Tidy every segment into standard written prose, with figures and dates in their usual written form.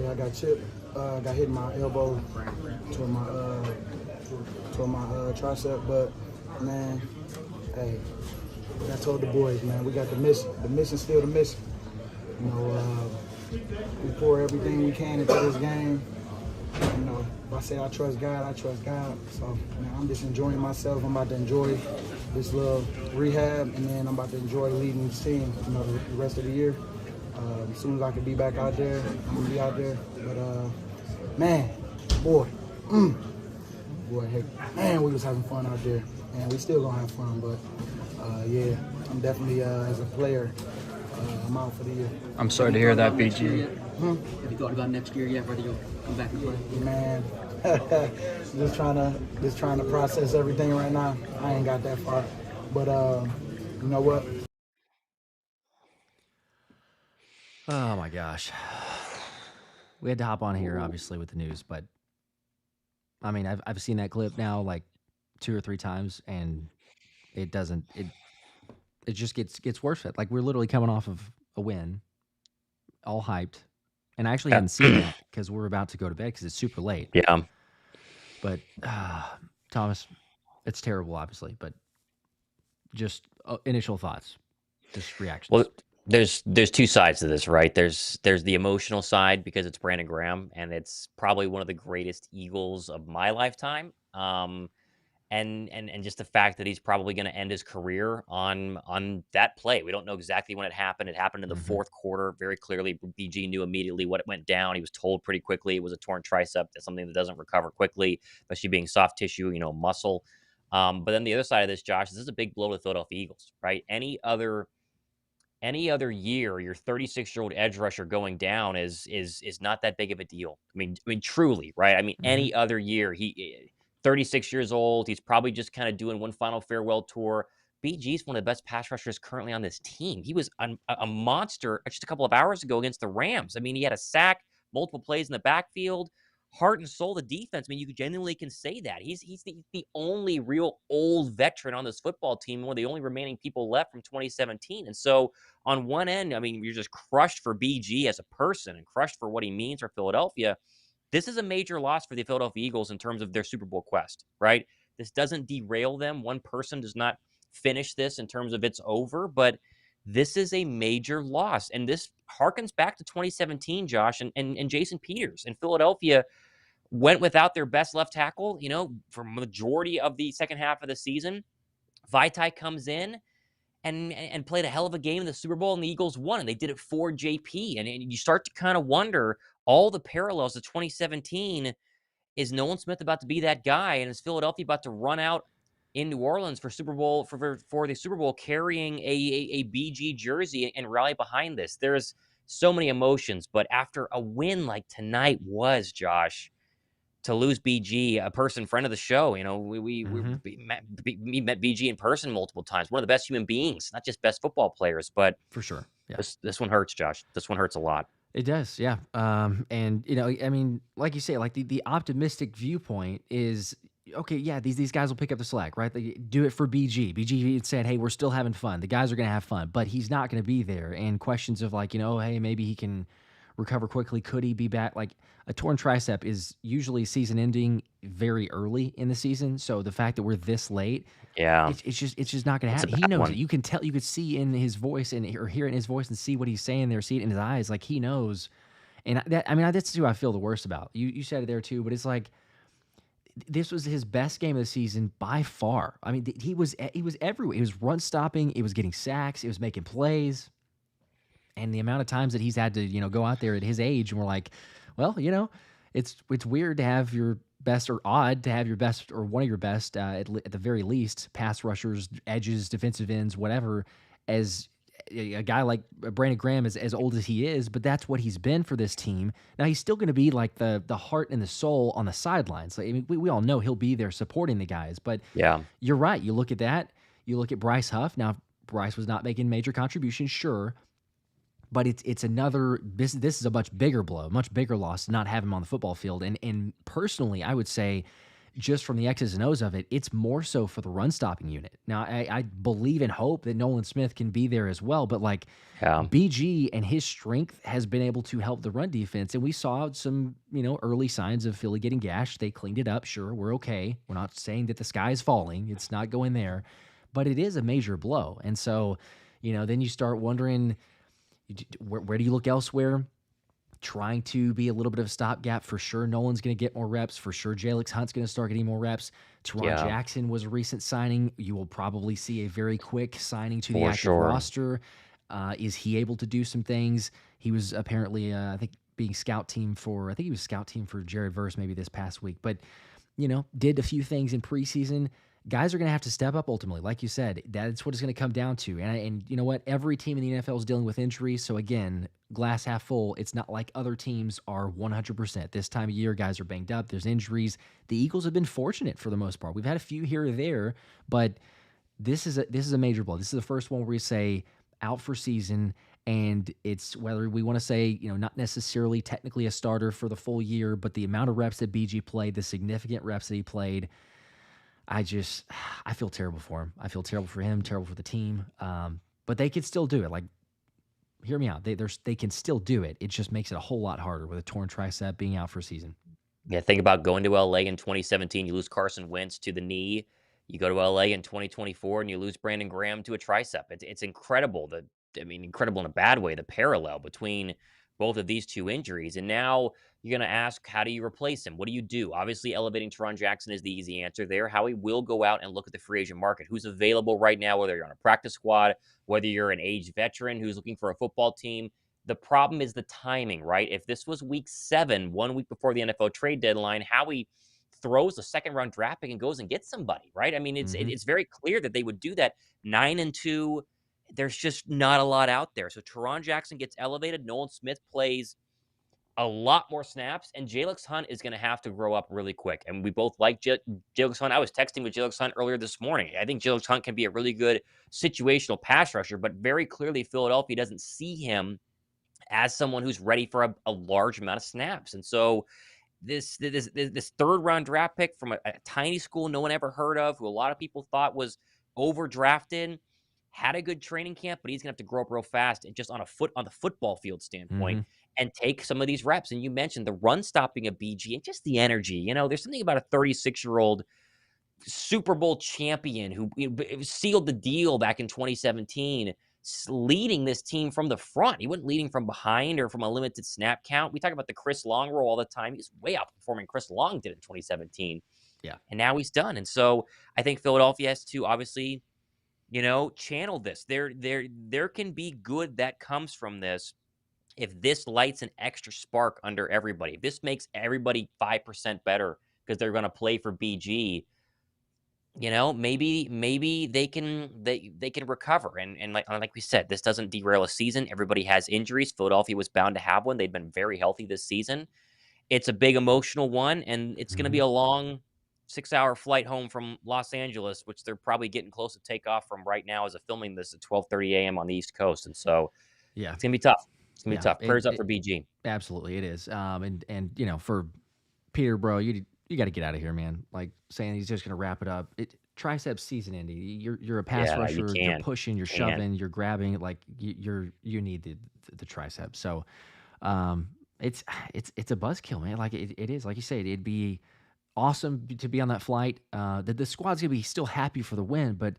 Yeah, I got chipped. Got hit in my elbow to my tricep. But man, hey, I told the boys, man, we got the mission. The mission's still the mission. You know, we pour everything we can into this game. You know, if I say I trust God, I trust God. So, man, I'm just enjoying myself. I'm about to enjoy this little rehab, and then I'm about to enjoy leading this team, you know, the rest of the year. As soon as I can be back out there, I'm gonna be out there. But man, boy, heck, man, we was having fun out there, and we still gonna have fun. But yeah, I'm definitely as a player, I'm out for the year. I'm sorry to hear that, BG. Have you thought about next year yet, whether you'll come back and play? Man, just trying to process everything right now. I ain't got that far, but you know what? Oh my gosh, we had to hop on here obviously with the news, but I mean I've seen that clip now like 2 or 3 times, and it just gets worse. Like we're literally coming off of a win, all hyped, and I actually hadn't seen that because we're about to go to bed because it's super late. Yeah. But Thomas, it's terrible, obviously, but just initial thoughts, just reactions. Well, there's 2 sides to this, right? There's the emotional side because it's Brandon Graham, and it's probably one of the greatest Eagles of my lifetime. And just the fact that he's probably going to end his career on that play. We don't know exactly when it happened. It happened in the fourth quarter. Very clearly, BG knew immediately what it went down. He was told pretty quickly it was a torn tricep. That's something that doesn't recover quickly, especially being soft tissue, muscle. But then the other side of this, Josh, this is a big blow to the Philadelphia Eagles, right? Any other year, your 36-year-old edge rusher going down is not that big of a deal. I mean, truly, right? I mean, any other year, he 36 years old. He's probably just kind of doing one final farewell tour. BG's one of the best pass rushers currently on this team. He was a monster just a couple of hours ago against the Rams. I mean, he had a sack, multiple plays in the backfield, heart and soul of the defense. I mean, you genuinely can say that. He's the only real old veteran on this football team, one of the only remaining people left from 2017. And so on one end, I mean, you're just crushed for BG as a person and crushed for what he means for Philadelphia. This is a major loss for the Philadelphia Eagles in terms of their Super Bowl quest, right? This doesn't derail them. One person does not finish this in terms of it's over, but this is a major loss. And this harkens back to 2017, Josh, and Jason Peters. And Philadelphia went without their best left tackle, for majority of the second half of the season. Vaitai comes in and played a hell of a game in the Super Bowl, and the Eagles won, and they did it for JP. And you start to kind of wonder all the parallels to 2017. Is Nolan Smith about to be that guy, and is Philadelphia about to run out in New Orleans for Super Bowl for the Super Bowl carrying a BG jersey and rally behind this? There's so many emotions, but after a win like tonight was, Josh, to lose BG, a friend of the show, we met BG in person multiple times. One of the best human beings, not just best football players, but for sure. Yeah. This one hurts, Josh. This one hurts a lot. It does, yeah. And I mean, like you say, like the optimistic viewpoint is okay. Yeah, these guys will pick up the slack, right? They do it for BG. BG said, "Hey, we're still having fun. The guys are gonna have fun, but he's not gonna be there." And questions of like, hey, maybe he can recover quickly. Could he be back? Like a torn tricep is usually season ending very early in the season. So the fact that we're this late, yeah, it's just not going to happen. He knows it. You can tell, you could see in his voice or hear it in his voice and see what he's saying there, see it in his eyes. Like he knows. And that's who I feel the worst about. You said it there too, but it's like, this was his best game of the season by far. I mean, he was everywhere. He was run stopping. He was getting sacks. He was making plays. And the amount of times that he's had to, go out there at his age, and we're like, well, it's weird to have your best, or odd to have your best, or one of your best, at the very least, pass rushers, edges, defensive ends, whatever, as a guy like Brandon Graham, as old as he is, but that's what he's been for this team. Now he's still going to be like the heart and the soul on the sidelines. Like, I mean, we all know he'll be there supporting the guys, but yeah, you're right. You look at that. You look at Bryce Huff. Now Bryce was not making major contributions, sure. But it's another this is a much bigger blow, much bigger loss to not have him on the football field. And personally, I would say just from the X's and O's of it, it's more so for the run stopping unit. Now, I believe and hope that Nolan Smith can be there as well, but like Yeah. BG and his strength has been able to help the run defense. And we saw some, early signs of Philly getting gashed. They cleaned it up. Sure, we're okay. We're not saying that the sky is falling. It's not going there, but it is a major blow. And so, then you start wondering, where do you look elsewhere? Trying to be a little bit of a stopgap. For sure, Nolan's going to get more reps. For sure, Jalyx Hunt's going to start getting more reps. Tarron Jackson was a recent signing. You will probably see a very quick signing to the active roster. Is he able to do some things? He was apparently, I think, being scout team for Jared Verse maybe this past week. But, did a few things in preseason. Guys are going to have to step up ultimately. Like you said, that's what it's going to come down to. And you know what? Every team in the NFL is dealing with injuries. So again, glass half full. It's not like other teams are 100%. This time of year, guys are banged up. There's injuries. The Eagles have been fortunate for the most part. We've had a few here or there, but this is a major blow. This is the first one where we say out for season, and it's whether we want to say, not necessarily technically a starter for the full year, but the amount of reps that BG played, the significant reps that he played, I feel terrible for him. I feel terrible for him, terrible for the team. But they can still do it. Like, hear me out. They can still do it. It just makes it a whole lot harder with a torn tricep being out for a season. Yeah, think about going to LA in 2017. You lose Carson Wentz to the knee. You go to LA in 2024 and you lose Brandon Graham to a tricep. It's incredible. Incredible in a bad way, the parallel between both of these two injuries. And now you're going to ask, how do you replace him? What do you do? Obviously, elevating Tarron Jackson is the easy answer there. Howie will go out and look at the free agent market. Who's available right now, whether you're on a practice squad, whether you're an aged veteran who's looking for a football team. The problem is the timing, right? If this was week 7, 1 week before the NFL trade deadline, Howie throws a second-round draft pick and goes and gets somebody, right? I mean, it's very clear that they would do that. 9-2, there's just not a lot out there. So Tarron Jackson gets elevated. Nolan Smith plays a lot more snaps, and Jalyx Hunt is going to have to grow up really quick. And we both like Jalyx Hunt. I was texting with Jalyx Hunt earlier this morning. I think Jalyx Hunt can be a really good situational pass rusher, but very clearly Philadelphia doesn't see him as someone who's ready for a large amount of snaps. And so this third-round draft pick from a tiny school no one ever heard of, who a lot of people thought was overdrafted, had a good training camp, but he's gonna have to grow up real fast and just on the football field standpoint and take some of these reps. And you mentioned the run stopping of BG and just the energy. There's something about a 36-year-old Super Bowl champion who sealed the deal back in 2017, leading this team from the front. He wasn't leading from behind or from a limited snap count. We talk about the Chris Long role all the time. He's way outperforming Chris Long did in 2017. Yeah. And now he's done. And so I think Philadelphia has to obviously, channel this. There can be good that comes from this if this lights an extra spark under everybody. If this makes everybody 5% better because they're going to play for BG, maybe they can recover. And like we said, this doesn't derail a season. Everybody has injuries. Philadelphia was bound to have one. They've been very healthy this season. It's a big emotional one, and it's going to be a long 6-hour flight home from Los Angeles, which they're probably getting close to take off from right now as of filming this at 12:30 a.m. on the East Coast. And so yeah, it's going to be tough. It's going to be tough. Prayers up for BG. Absolutely, it is. And for Peter, bro, you got to get out of here, man. Like saying he's just going to wrap it up. Tricep season ending. You're a pass rusher. You're pushing. You're shoving. You're grabbing. Like you need the tricep. So it's a buzzkill, man. Like it is. Like you said, it'd be awesome to be on that flight. The squad's gonna be still happy for the win, but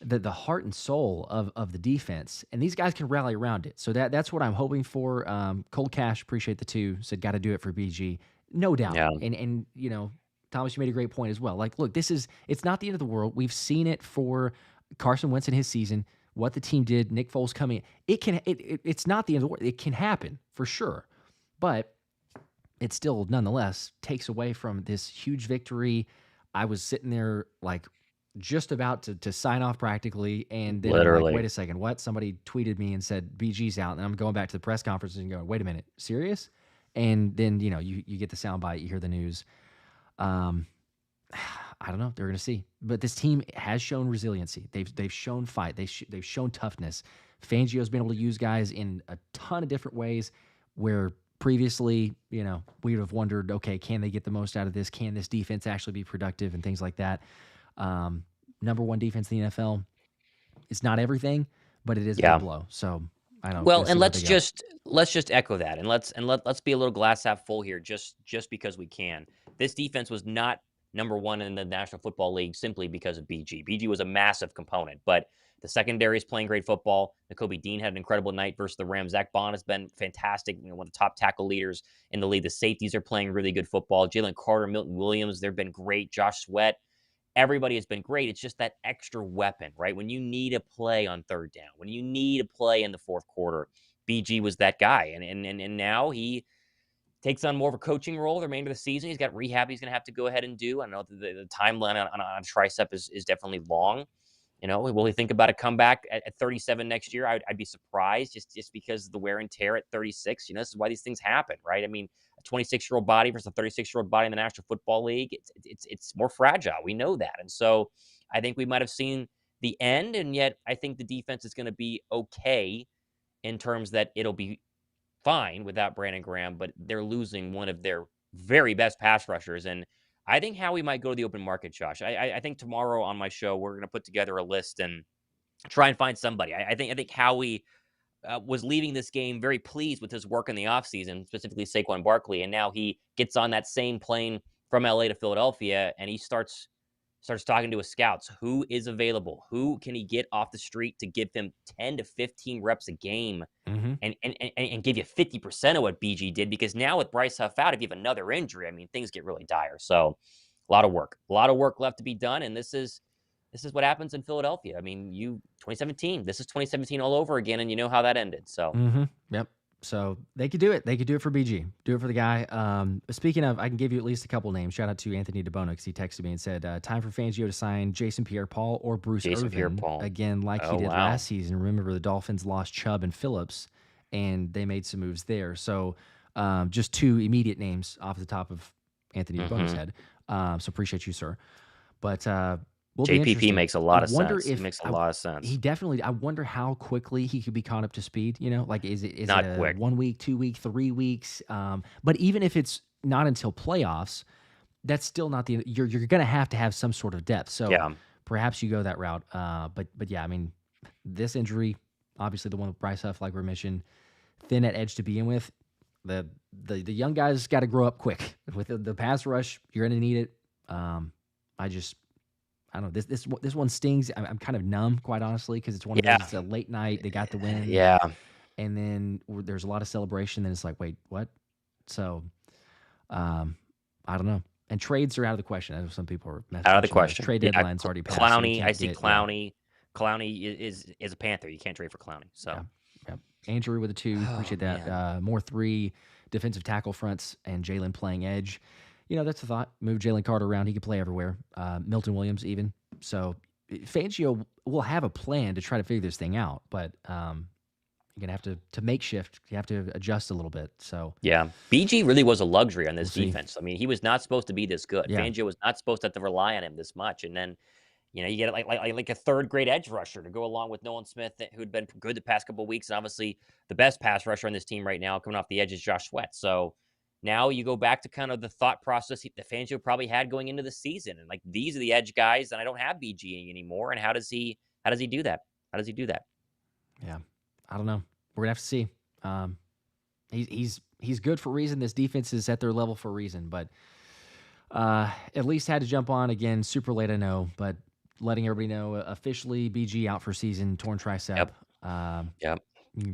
the heart and soul of the defense, and these guys can rally around it. So that's what I'm hoping for. Cold Cash, appreciate the 2, said got to do it for BG, no doubt. Yeah. And Thomas, you made a great point as well. Like, look, it's not the end of the world. We've seen it for Carson Wentz in his season. What the team did, Nick Foles coming, it's not the end of the world. It can happen for sure, but it still nonetheless takes away from this huge victory. I was sitting there like just about to sign off practically, and then I'm like, wait a second, what? Somebody tweeted me and said BG's out, and I'm going back to the press conference and going, wait a minute, serious? And then you get the soundbite, you hear the news. I don't know. They're going to see, but this team has shown resiliency. They've shown fight. They've shown toughness. Fangio's been able to use guys in a ton of different ways where previously, we would have wondered, okay, can they get the most out of this? Can this defense actually be productive and things like that? Number one defense in the NFL. It's not everything, but it is a big blow. So I don't know. Well, and let's just echo that, and let's be a little glass half full here, just because we can. This defense was not number one in the National Football League simply because of BG. BG was a massive component, but the secondary is playing great football. Nakobe Dean had an incredible night versus the Rams. Zach Bond has been fantastic. One of the top tackle leaders in the league. The safeties are playing really good football. Jalen Carter, Milton Williams, they've been great. Josh Sweat. Everybody has been great. It's just that extra weapon, right? When you need a play on third down, when you need a play in the fourth quarter, BG was that guy. And now he takes on more of a coaching role the remainder of the season. He's got rehab he's going to have to go ahead and do. I know the timeline on tricep is definitely long. Will he think about a comeback at 37 next year? I'd be surprised just because of the wear and tear at 36. This is why these things happen, right? I mean, a 26-year-old body versus a 36-year-old body in the National Football League, it's more fragile. We know that. And so I think we might have seen the end, and yet I think the defense is going to be okay in terms that it'll be fine without Brandon Graham, but they're losing one of their very best pass rushers. And I think Howie might go to the open market, Josh. I think tomorrow on my show, we're going to put together a list and try and find somebody. I think Howie was leaving this game very pleased with his work in the offseason, specifically Saquon Barkley. And now he gets on that same plane from LA to Philadelphia, and he starts talking to his scouts. Who is available? Who can he get off the street to give him 10 to 15 reps a game and give you 50% of what BG did? Because now with Bryce Huff out, if you have another injury, I mean, things get really dire. So a lot of work left to be done. And this is what happens in Philadelphia. I mean, 2017, this is 2017 all over again. And you know how that ended. So, Yep. So they could do it. They could do it for BG. Do it for the guy. Speaking of, I can give you at least a couple names. Shout out to Anthony DeBono because he texted me and said, time for Fangio to sign Jason Pierre-Paul or Bruce Irvin. Pierre-Paul. Again, like he did last season. Remember, the Dolphins lost Chubb and Phillips, and they made some moves there. So just two immediate names off the top of Anthony DeBono's head. So appreciate you, sir. But JPP makes a lot of sense. It makes a lot of sense. He definitely. I wonder how quickly he could be caught up to speed. Is it not a quick. 1 week, 2 week, 3 weeks? But even if it's not until playoffs, that's still not the. You're going to have some sort of depth. So perhaps you go that route. But yeah, I mean, this injury, obviously the one with Bryce Huff, like we mentioned, thin at edge to begin with. The young guys got to grow up quick with the pass rush. You're going to need it. I don't know. This one stings. I'm kind of numb, quite honestly, because it's one of those. It's a late night. They got the win. Yeah. And then there's a lot of celebration. Then it's like, wait, what? So, I don't know. And trades are out of the question. I know some people are out of the question. Trade deadline's already passed. Clowney, I see Clowney. Clowney is a Panther. You can't trade for Clowney. So, yeah. Andrew with a 2. Appreciate that. More 3 defensive tackle fronts and Jalen playing edge. That's the thought. Move Jalen Carter around. He can play everywhere. Milton Williams even. So Fangio will have a plan to try to figure this thing out, but you're going to have to make shift. You have to adjust a little bit. So yeah, BG really was a luxury on this defense. I mean, he was not supposed to be this good. Yeah. Fangio was not supposed to have to rely on him this much. And then, you get like a third-grade edge rusher to go along with Nolan Smith, who'd been good the past couple of weeks. And obviously the best pass rusher on this team right now coming off the edge is Josh Sweat. So now you go back to kind of the thought process that Fangio probably had going into the season. And these are the edge guys, and I don't have BG anymore. And how does he do that? How does he do that? Yeah. I don't know. We're gonna have to see. He's good for a reason. This defense is at their level for a reason, but at least had to jump on again super late, I know, but letting everybody know officially BG out for season, torn tricep. Yep.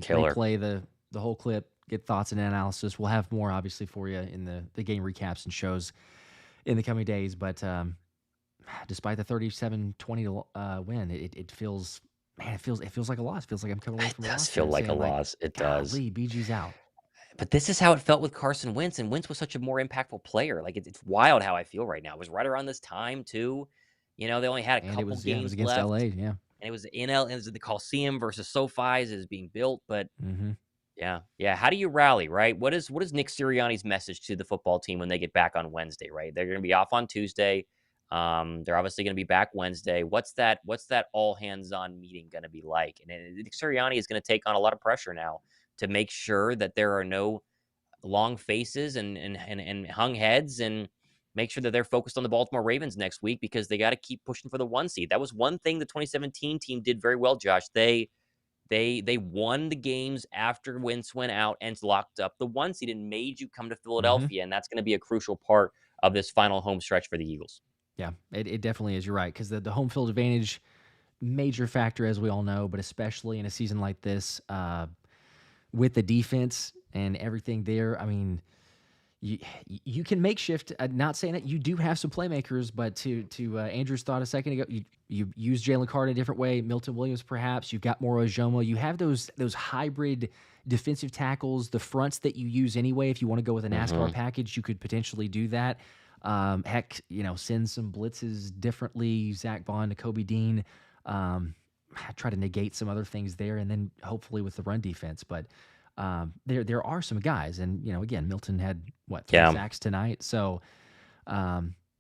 Killer. Replay the whole clip. Get thoughts and analysis. We'll have more, obviously, for you in the game recaps and shows in the coming days. But despite the 37-20 win, it feels like a loss. It feels like I'm coming away from a loss. It does feel like a loss. It does. BG's out. But this is how it felt with Carson Wentz, and Wentz was such a more impactful player. It's wild how I feel right now. It was right around this time, too. They only had a couple games it was against left. LA, yeah. And it was in LA. It was the Coliseum versus SoFi is being built, but... Yeah. How do you rally, right? What is Nick Sirianni's message to the football team when they get back on Wednesday, right? They're going to be off on Tuesday. They're obviously going to be back Wednesday. What's that all hands on meeting going to be like? And Nick Sirianni is going to take on a lot of pressure now to make sure that there are no long faces and hung heads, and make sure that they're focused on the Baltimore Ravens next week, because they got to keep pushing for the 1 seed. That was one thing the 2017 team did very well, Josh. They won the games after Wentz went out and locked up the 1 seed and made you come to Philadelphia, and that's going to be a crucial part of this final home stretch for the Eagles. Yeah, it definitely is. You're right, because the home field advantage, major factor, as we all know, but especially in a season like this, with the defense and everything there. I mean, you can make shift. Not saying that you do have some playmakers, but to Andrew's thought a second ago, you use Jalen Carter in a different way. Milton Williams, perhaps. You've got Moro Ojomo. You have those hybrid defensive tackles, the fronts that you use anyway. If you want to go with a NASCAR package, you could potentially do that. Heck, send some blitzes differently. Zach Bond to Kobe Dean. Try to negate some other things there, and then hopefully with the run defense. But there are some guys, and again, Milton had 3 sacks tonight. So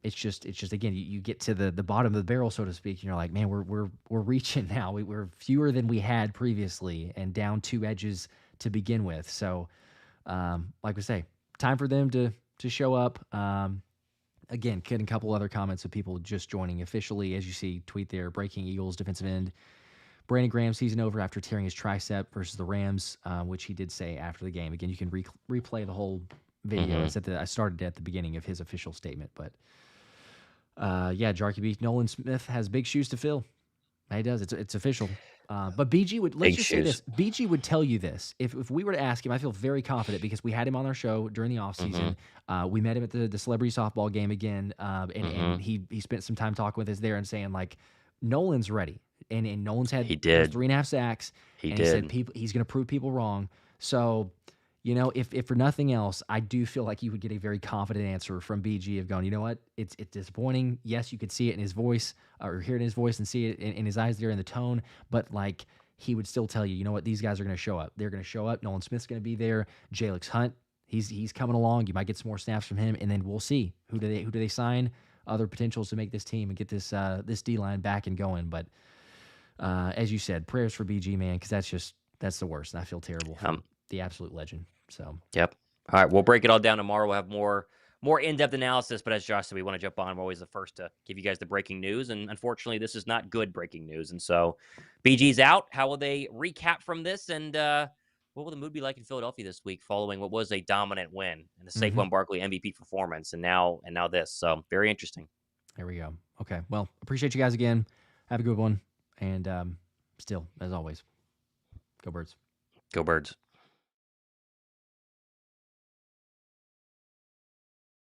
it's just again, you get to the bottom of the barrel, so to speak, and you're like, man, we're reaching now. We're fewer than we had previously, and down 2 edges to begin with. So like we say, time for them to show up. Again, getting a couple other comments of people just joining officially, as you see, tweet there, breaking Eagles defensive end Brandon Graham season over after tearing his tricep versus the Rams, which he did say after the game. Again, you can replay the whole video. I started at the beginning of his official statement, but Jarky B. Nolan Smith has big shoes to fill. He does. It's official. But BG would, let's just say this. BG would tell you this. If we were to ask him, I feel very confident because we had him on our show during the offseason. We met him at the celebrity softball game again. And he spent some time talking with us there and saying, like, Nolan's ready. And Nolan's had 3.5 sacks. He said he's going to prove people wrong. So, if for nothing else, I do feel like you would get a very confident answer from BG of going, you know what, it's disappointing. Yes, you could see it in his voice or hear it in his voice and see it in his eyes there in the tone, but like he would still tell you, you know what, these guys are going to show up. They're going to show up. Nolan Smith's going to be there. Jalyx Hunt, he's coming along. You might get some more snaps from him, and then we'll see who do they sign, other potentials to make this team and get this D-line back and going. But as you said, prayers for BG, man, because that's the worst, and I feel terrible for the absolute legend. So yep. All right, we'll break it all down tomorrow. We'll have more in-depth analysis, but as Josh said, we want to jump on. We're always the first to give you guys the breaking news, and unfortunately, this is not good breaking news. And so, BG's out. How will they recap from this, and what will the mood be like in Philadelphia this week following what was a dominant win and the Saquon Barkley MVP performance, and now this? So very interesting. There we go. Okay, well, appreciate you guys again. Have a good one, and still, as always, go Birds. Go Birds.